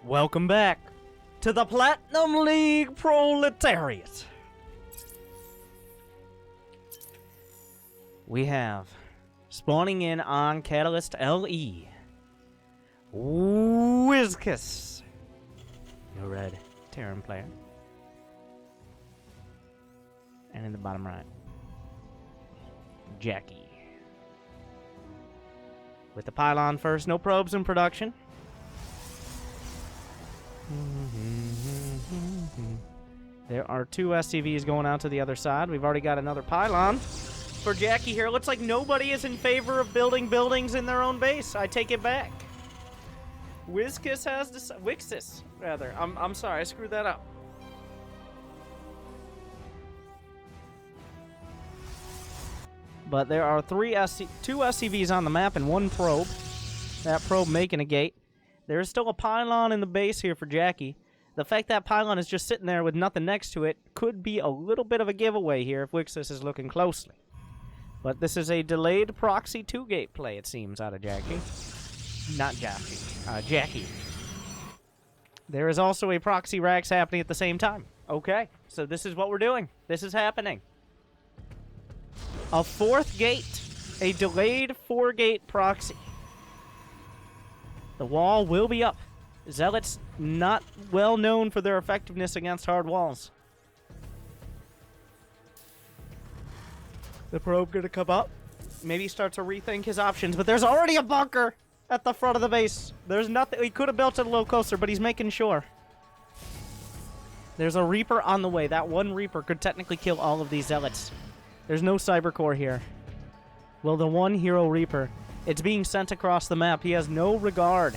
Welcome back to the Platinum League Proletariat. We have spawning in on Catalyst LE, Wiczus, no red Terran player, and in the bottom right, Jackie. With the pylon first, no probes in production. There are two SCVs going out to the other side. We've already got another pylon for Jackie here. Looks like nobody is in favor of building buildings in their own base. I take it back. Wiczus has Wiczus, rather. I'm sorry, I screwed that up. But there are two SCVs on the map and one probe. That probe making a gate. There's still a pylon in the base here for Jackie. The fact that pylon is just sitting there with nothing next to it could be a little bit of a giveaway here if Wiczus is looking closely. But this is a delayed proxy 2-gate play, it seems, out of Jackie. Not Jackie. Jackie. There is also a proxy Rax happening at the same time. Okay, so this is what we're doing. This is happening. A 4th gate. A delayed 4-gate proxy. The wall will be up. Zealots not well known for their effectiveness against hard walls. The probe gonna come up. Maybe start to rethink his options, but there's already a bunker at the front of the base. There's nothing. He could have built it a little closer, but he's making sure. There's a Reaper on the way. That one Reaper could technically kill all of these Zealots. There's no Cyber Core here. Well, the one Hero Reaper. It's being sent across the map. He has no regard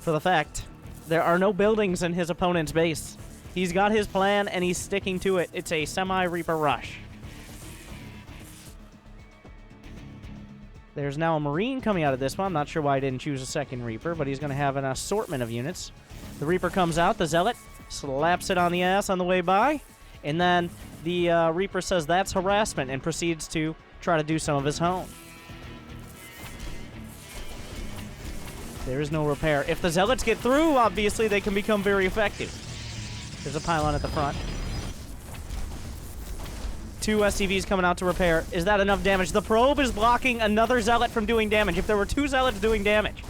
for the fact there are no buildings in his opponent's base. He's got his plan, and he's sticking to it. It's a semi-Reaper rush. There's now a Marine coming out of this one. I'm not sure why I didn't choose a second Reaper, but he's going to have an assortment of units. The Reaper comes out. The Zealot slaps it on the ass on the way by, and then the Reaper says that's harassment and proceeds to try to do some of his own. There is no repair. If the Zealots get through, obviously, they can become very effective. There's a pylon at the front. 2 SCVs coming out to repair. Is that enough damage? The probe is blocking another Zealot from doing damage. If there were 2 Zealots doing damage,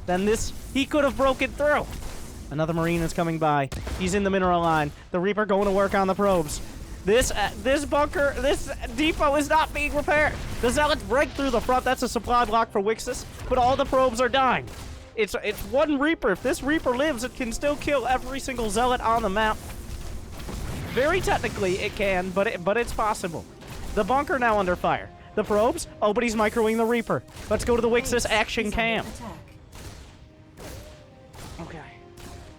then he could have broken through. Another Marine is coming by. He's in the mineral line. The Reaper going to work on the probes. This bunker, this depot is not being repaired. The Zealots break through the front. That's a supply block for Wiczus, but all the probes are dying. It's one Reaper. If this Reaper lives, it can still kill every single Zealot on the map. Very technically, it can, but it's possible. The bunker now under fire. The probes? Oh, but he's microing the Reaper. Let's go to the Wiczus action cam. Okay.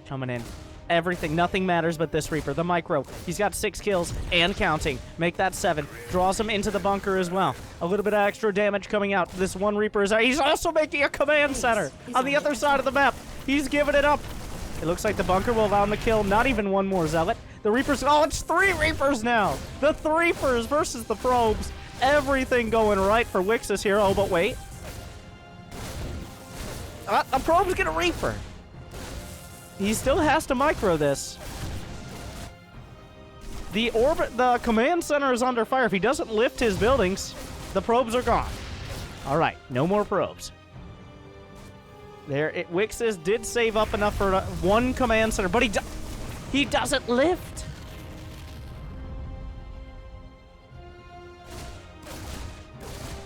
Coming in. Everything, nothing matters but this Reaper. The micro. He's got 6 kills and counting. Make that 7. Draws him into the bunker as well. A little bit of extra damage coming out. This one Reaper is out. He's also making a command center on the other side of the map. He's giving it up. It looks like the bunker will allow him to kill not even one more Zealot. The Reapers. Oh, it's 3 Reapers now. The 3 Reapers versus the probes. Everything going right for Wiczus here. Oh, but wait. The probe's gonna Reaper. He still has to micro this. The command center is under fire. If he doesn't lift his buildings, the probes are gone. All right, no more probes. Wiczus did save up enough for one command center, but he doesn't lift.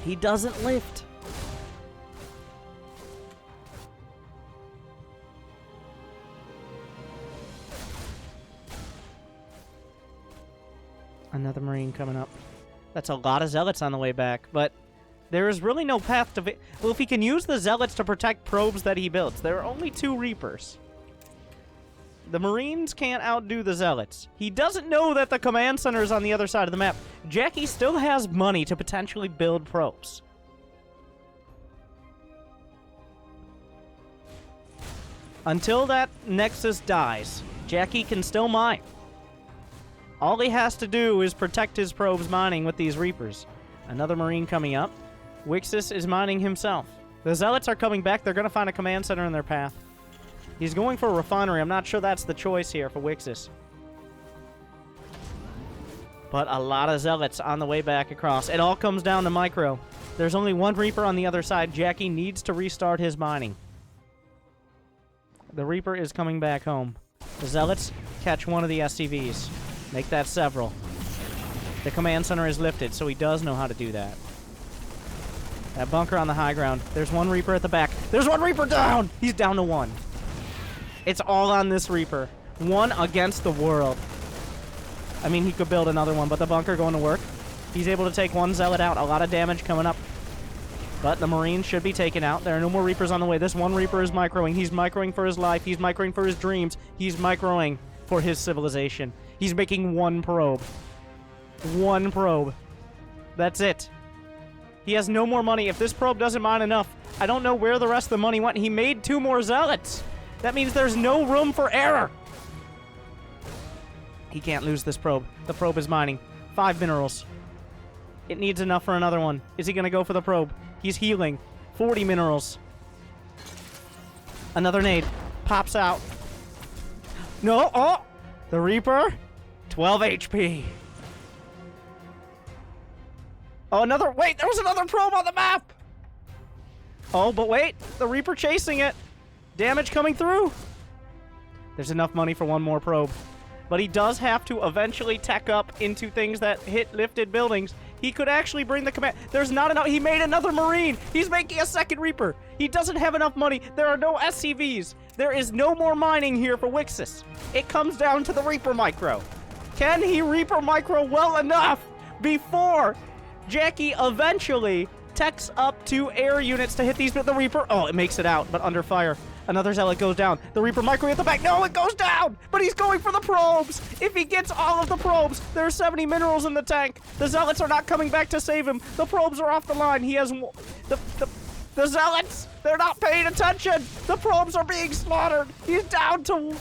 He doesn't lift. Another Marine coming up. That's a lot of Zealots on the way back, but there is really no path to... Well, if he can use the Zealots to protect probes that he builds, there are only 2 Reapers. The Marines can't outdo the Zealots. He doesn't know that the command center is on the other side of the map. Jackie still has money to potentially build probes. Until that Nexus dies, Jackie can still mine. All he has to do is protect his probes mining with these Reapers. Another Marine coming up. Wiczus is mining himself. The Zealots are coming back. They're going to find a command center in their path. He's going for a refinery. I'm not sure that's the choice here for Wiczus. But a lot of zealots on the way back across. It all comes down to micro. There's only one Reaper on the other side. Jackie needs to restart his mining. The Reaper is coming back home. The zealots catch one of the SCVs. Make that several. The command center is lifted, so he does know how to do that. That bunker on the high ground. There's one Reaper at the back. There's one Reaper down! He's down to one. It's all on this Reaper. One against the world. I mean, he could build another one, but the bunker going to work. He's able to take one zealot out. A lot of damage coming up. But the Marines should be taken out. There are no more Reapers on the way. This one Reaper is microing. He's microing for his life. He's microing for his dreams. He's microing for his civilization. He's making one probe. One probe. That's it. He has no more money. If this probe doesn't mine enough, I don't know where the rest of the money went. He made 2 more zealots. That means there's no room for error. He can't lose this probe. The probe is mining. 5 minerals. It needs enough for another one. Is he going to go for the probe? He's healing. 40 minerals. Another nade. Pops out. No. Oh! The Reaper. 12 HP. Oh, another... Wait, there was another probe on the map! Oh, but wait. The Reaper chasing it. Damage coming through. There's enough money for one more probe. But he does have to eventually tech up into things that hit lifted buildings. He could actually bring the command... There's not enough... He made another Marine! He's making a second Reaper! He doesn't have enough money. There are no SCVs. There is no more mining here for Wiczus. It comes down to the Reaper Micro. Can he Reaper Micro well enough before Jackie eventually techs up to air units to hit these... The Reaper... Oh, it makes it out, but under fire. Another zealot goes down. The Reaper Micro at the back. No, it goes down! But he's going for the probes! If he gets all of the probes, there are 70 minerals in the tank. The zealots are not coming back to save him. The probes are off the line. He has... The zealots! They're not paying attention! The probes are being slaughtered! He's down to...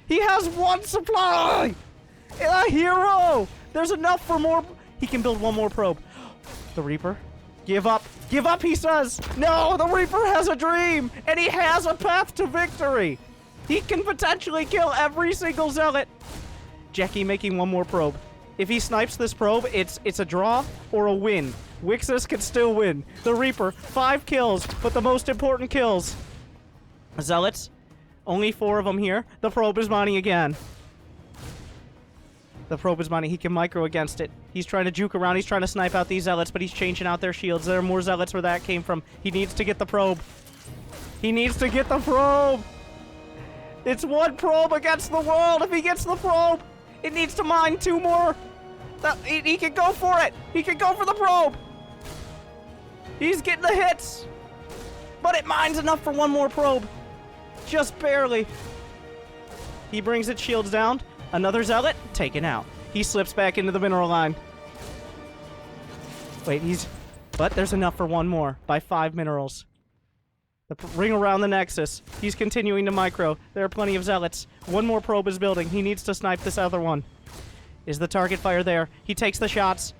He has one supply! A hero! There's enough for more... He can build one more probe. The Reaper... Give up. Give up, he says. No, the Reaper has a dream, and he has a path to victory. He can potentially kill every single zealot. Jackie making one more probe. If he snipes this probe, it's a draw or a win. Wiczus can still win. The Reaper, 5 kills, but the most important kills. Zealots, only 4 of them here. The probe is mining again. The probe is mining. He can micro against it. He's trying to juke around. He's trying to snipe out these zealots, but he's changing out their shields. There are more zealots where that came from. He needs to get the probe. He needs to get the probe. It's one probe against the world. If he gets the probe, it needs to mine 2 more. He can go for it. He can go for the probe. He's getting the hits. But it mines enough for one more probe. Just barely. He brings its shields down. Another zealot, taken out. He slips back into the mineral line. Wait, but there's enough for one more by 5 minerals. The ring around the Nexus. He's continuing to micro. There are plenty of zealots. One more probe is building. He needs to snipe this other one. Is the target fire there? He takes the shots.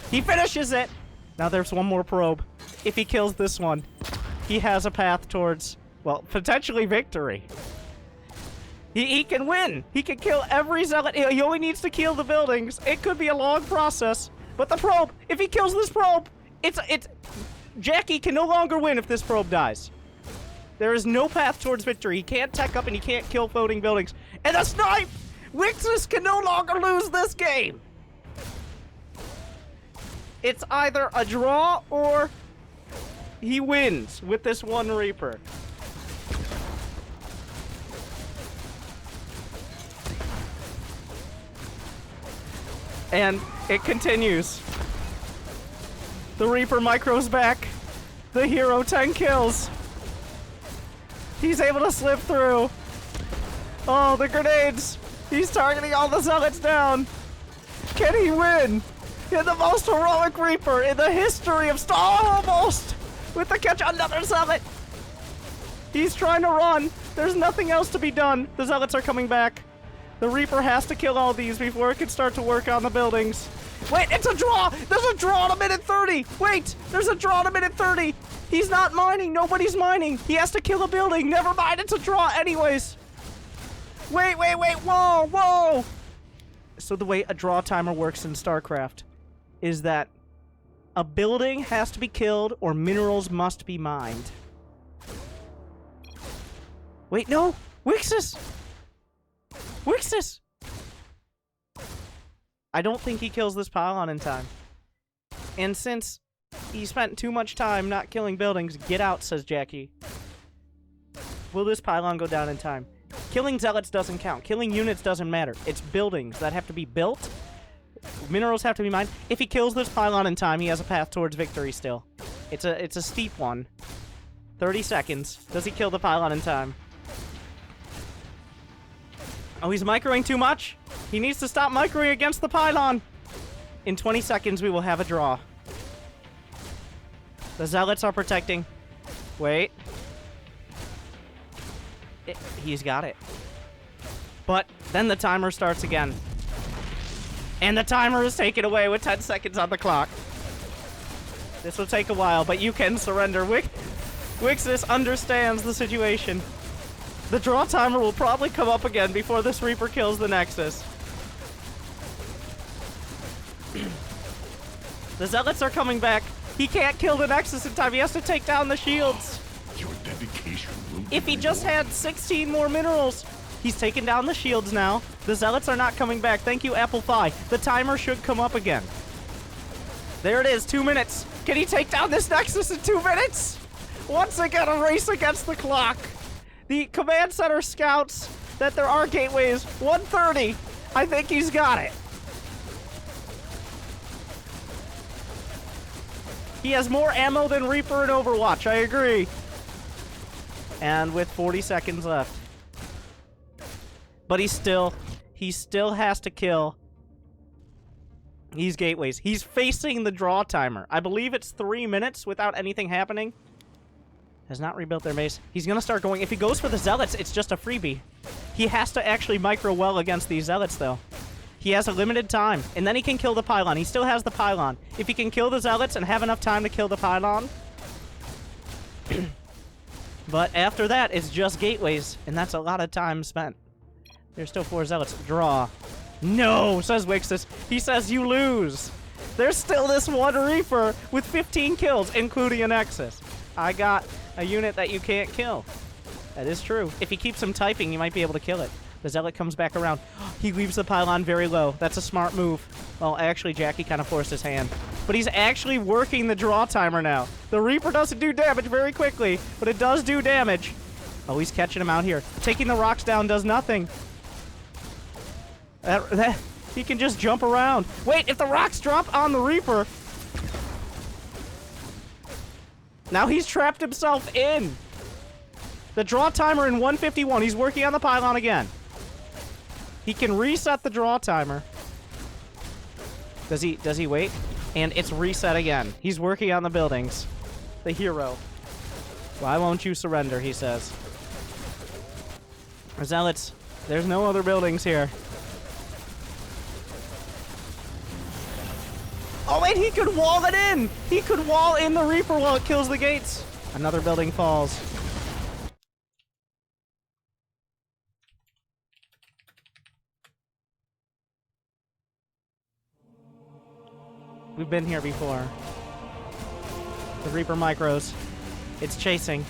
He finishes it! Now there's one more probe. If he kills this one, he has a path towards, well, potentially victory. He can win. He can kill every zealot. He only needs to kill the buildings. It could be a long process. But the probe, if he kills this probe, Jackie can no longer win if this probe dies. There is no path towards victory. He can't tech up and he can't kill floating buildings. And a snipe! Wiczus can no longer lose this game. It's either a draw or he wins with this one Reaper. And it continues. The Reaper micros back. The hero 10 kills. He's able to slip through. Oh, the grenades. He's targeting all the zealots down. Can he win? In the most heroic Reaper in the history of Star, almost! With the catch, another zealot! He's trying to run. There's nothing else to be done. The zealots are coming back. The Reaper has to kill all these before it can start to work on the buildings. Wait, it's a draw! There's a draw in a minute 30! Wait, there's a draw in a minute 30! He's not mining. Nobody's mining. He has to kill a building. Never mind. It's a draw anyways. Wait. Whoa. So the way a draw timer works in StarCraft is that a building has to be killed or minerals must be mined. Wait, no! Wiczus! Wiczus! I don't think he kills this pylon in time. And since he spent too much time not killing buildings, get out, says Jackie. Will this pylon go down in time? Killing zealots doesn't count. Killing units doesn't matter. It's buildings that have to be built. Minerals have to be mined. If he kills this pylon in time, he has a path towards victory still. It's a steep one. 30 seconds. Does he kill the pylon in time? Oh, he's microing too much? He needs to stop microing against the pylon. In 20 seconds, we will have a draw. The zealots are protecting. Wait. He's got it. But then the timer starts again. And the timer is taken away with 10 seconds on the clock. This will take a while, but you can surrender. Wiczus understands the situation. The draw timer will probably come up again before this Reaper kills the Nexus. The zealots are coming back. He can't kill the Nexus in time. He has to take down the shields. Your dedication will If he just had 16 more minerals. He's taken down the shields now. The zealots are not coming back. Thank you, Apple Pie. The timer should come up again. There it is, 2 minutes. Can he take down this Nexus in 2 minutes? Once again, a race against the clock. The command center scouts that there are gateways. 1:30. I think he's got it. He has more ammo than Reaper in Overwatch, I agree. And with 40 seconds left. But he still has to kill these gateways. He's facing the draw timer. I believe it's 3 minutes without anything happening. Has not rebuilt their base. He's gonna start going. If he goes for the zealots, it's just a freebie. He has to actually micro well against these zealots, though. He has a limited time, and then he can kill the pylon. He still has the pylon. If he can kill the zealots and have enough time to kill the pylon. But after that, it's just gateways, and that's a lot of time spent. There's still 4 zealots. Draw. No, says Wiczus. He says you lose. There's still this one Reaper with 15 kills, including a Nexus. I got a unit that you can't kill. That is true. If he keeps him typing, you might be able to kill it. The zealot comes back around. He leaves the pylon very low. That's a smart move. Well, actually, Jackie kind of forced his hand. But he's actually working the draw timer now. The Reaper doesn't do damage very quickly, but it does do damage. Oh, he's catching him out here. Taking the rocks down does nothing. He can just jump around. Wait, if the rocks drop on the Reaper... Now he's trapped himself in. The draw timer in 151. He's working on the pylon again. He can reset the draw timer. Does he wait? And it's reset again. He's working on the buildings. The hero. Why won't you surrender, he says. Zealots, there's no other buildings here. Oh wait, he could wall it in! He could wall in the Reaper while it kills the gates. Another building falls. We've been here before. The Reaper micros. It's chasing.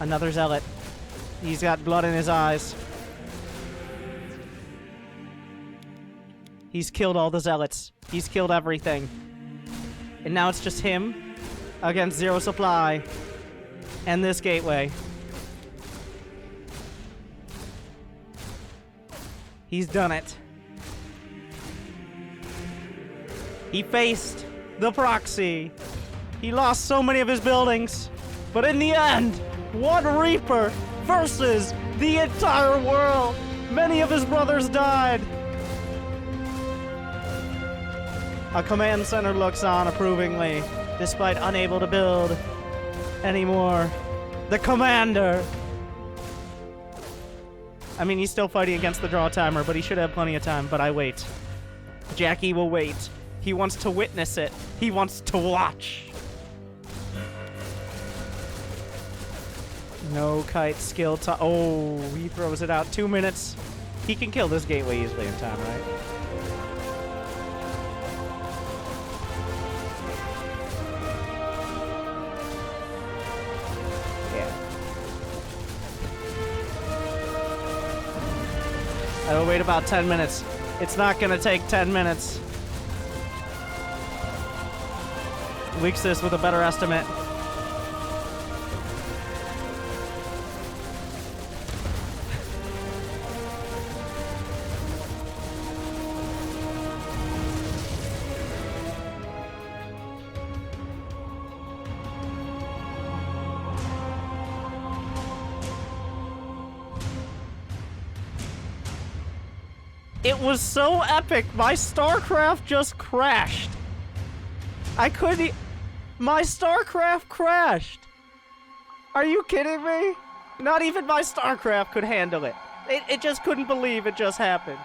Another zealot. He's got blood in his eyes. He's killed all the zealots. He's killed everything. And now it's just him against zero supply and this gateway. He's done it. He faced the proxy. He lost so many of his buildings. But in the end, one Reaper versus the entire world. Many of his brothers died. A command center looks on approvingly, despite unable to build anymore. The commander. I mean, he's still fighting against the draw timer, but he should have plenty of time, but I wait. Jackie will wait. He wants to witness it. He wants to watch. No kite skill time. Oh, he throws it out. 2 minutes. He can kill this gateway easily in time, right? Yeah. I will wait about 10 minutes. It's not gonna take 10 minutes. Wiczus with a better estimate. It was so epic, my StarCraft just crashed. I couldn't my StarCraft crashed. Are you kidding me? Not even my StarCraft could handle it. It just couldn't believe it just happened.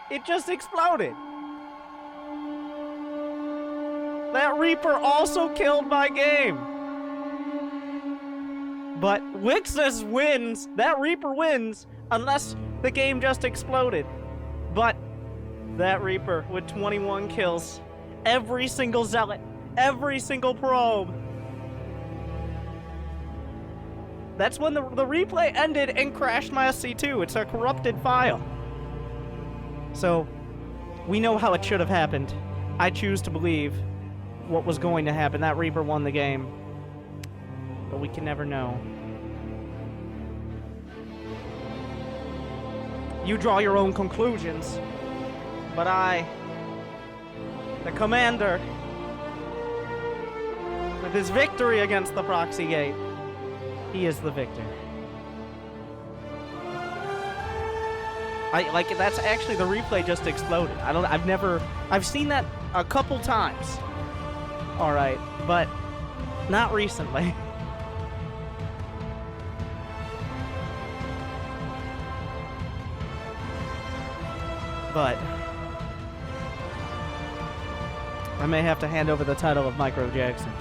It just exploded. That Reaper also killed my game. But Wiczus wins. That Reaper wins unless the game just exploded. But that Reaper with 21 kills. Every single zealot. Every single probe. That's when the replay ended and crashed my SC2. It's a corrupted file. So, we know how it should have happened. I choose to believe what was going to happen. That Reaper won the game. But we can never know. You draw your own conclusions. But I, the commander, with his victory against the proxy gate, he is the victor. That's actually, the replay just exploded. I've seen that a couple times. Alright, but not recently. But I may have to hand over the title of Micro Jackson.